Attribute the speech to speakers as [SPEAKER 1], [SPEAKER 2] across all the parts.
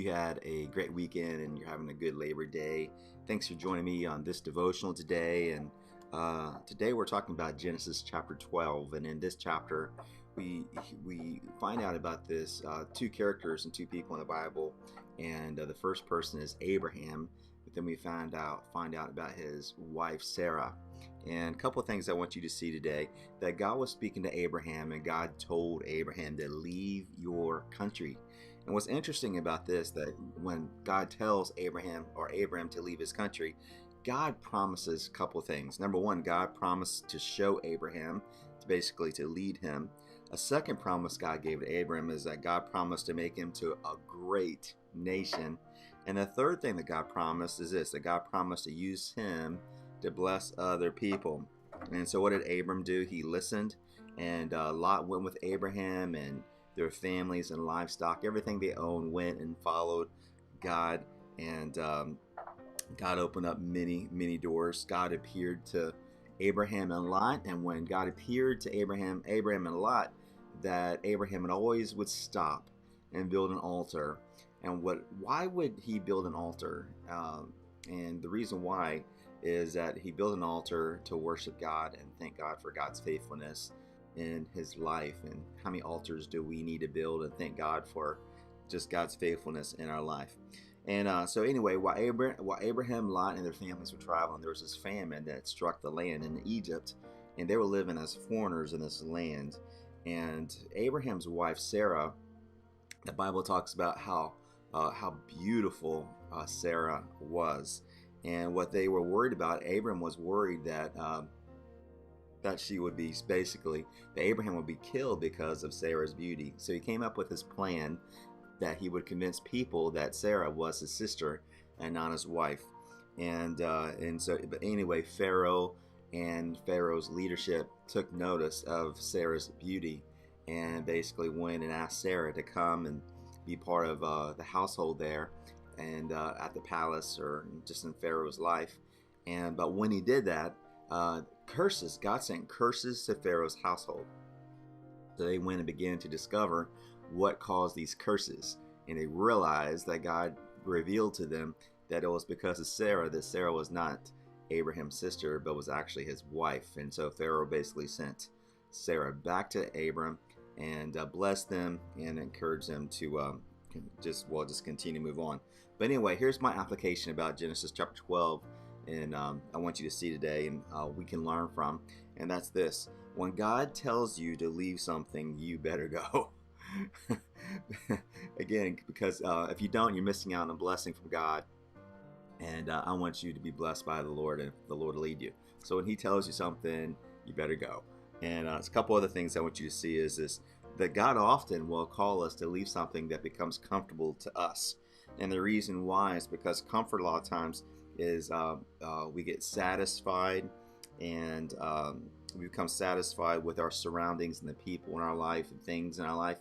[SPEAKER 1] you had a great weekend and you're having a good Labor Day. Thanks for joining me on this devotional today. And today we're talking about Genesis chapter 12. And in this chapter, we find out about this two characters and two people in the Bible. And the first person is Abraham. But then we find out about his wife Sarah. And a couple of things I want you to see today: that God was speaking to Abraham, and God told Abraham to leave your country. And what's interesting about this, that when God tells Abraham to leave his country, God promises a couple of things. Number one, God promised to show Abraham, to lead him. A second promise God gave to Abraham is that God promised to make him to a great nation. And the third thing that God promised is this: that God promised to use him to bless other people. And so what did Abram do? He listened, and Lot went with Abraham, and their families and livestock, everything they owned, went and followed God. And God opened up many doors. God appeared to Abraham and Lot, and when God appeared to Abraham and Lot, that Abraham always would stop and build an altar. And why would he build an altar? And the reason why is that he built an altar to worship God and thank God for God's faithfulness in his life. And how many altars do we need to build and thank God for just God's faithfulness in our life? And so anyway, while Abraham, Lot, and their families were traveling, there was this famine that struck the land in Egypt, and they were living as foreigners in this land. And Abraham's wife Sarah, the Bible talks about how beautiful Sarah was. And what they were worried about, Abram was worried that she would be that Abraham would be killed because of Sarah's beauty. So he came up with this plan that he would convince people that Sarah was his sister and not his wife. But anyway, Pharaoh and Pharaoh's leadership took notice of Sarah's beauty, and basically went and asked Sarah to come and be part of the household there, and at the palace, or just in Pharaoh's life. But when he did that, God sent curses to Pharaoh's household. So they went and began to discover what caused these curses, and they realized that God revealed to them that it was because of Sarah, that Sarah was not Abraham's sister, but was actually his wife. And so Pharaoh basically sent Sarah back to Abram and blessed them and encouraged them to just continue to move on. But anyway, here's my application about Genesis chapter 12, and I want you to see today, and we can learn from. And that's this: when God tells you to leave something, you better go. Again, because if you don't, you're missing out on a blessing from God. And I want you to be blessed by the Lord, and the Lord will lead you. So when he tells you something, you better go. And a couple other things I want you to see is this: that God often will call us to leave something that becomes comfortable to us. And the reason why is because comfort a lot of times is we get satisfied, and we become satisfied with our surroundings and the people in our life and things in our life,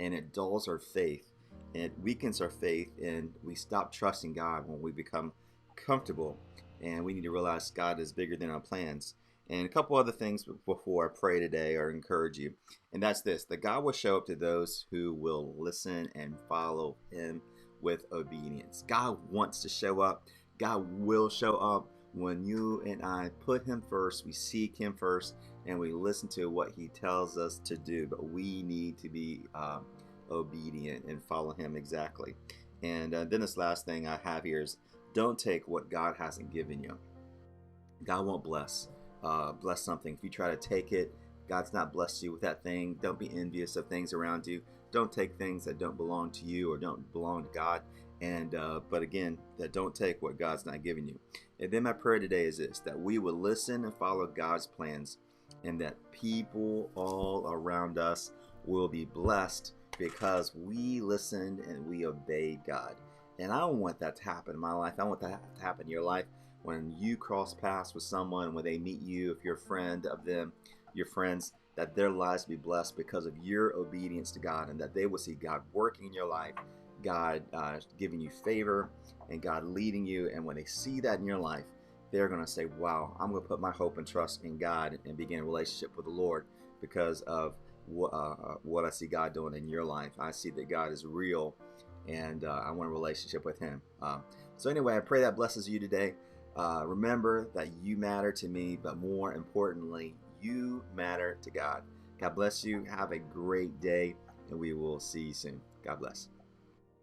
[SPEAKER 1] and it dulls our faith, and it weakens our faith, and we stop trusting God when we become comfortable. And we need to realize God is bigger than our plans. And a couple other things before I pray today or encourage you, and that's this: that God will show up to those who will listen and follow him with obedience. God wants to show up. God will show up when you and I put him first, we seek him first, and we listen to what he tells us to do. But we need to be obedient and follow him exactly. And then this last thing I have here is: don't take what God hasn't given you. God won't bless something if you try to take it. God's not blessed you with that thing. Don't be envious of things around you. Don't take things that don't belong to you or don't belong to God. And but again, that don't take what God's not giving you. And then my prayer today is this: that we will listen and follow God's plans, and that people all around us will be blessed because we listened and we obeyed God. And I want that to happen in my life. I want that to happen in your life. When you cross paths with someone, when they meet you, if you're a friend of them, your friends, that their lives be blessed because of your obedience to God, and that they will see God working in your life, God giving you favor, and God leading you. And when they see that in your life, they're going to say, wow, I'm going to put my hope and trust in God and begin a relationship with the Lord because of what I see God doing in your life. I see that God is real, and I want a relationship with Him. So anyway, I pray that blesses you today. Remember that you matter to me, but more importantly, you matter to God. God bless you. Have a great day, and we will see you soon. God bless.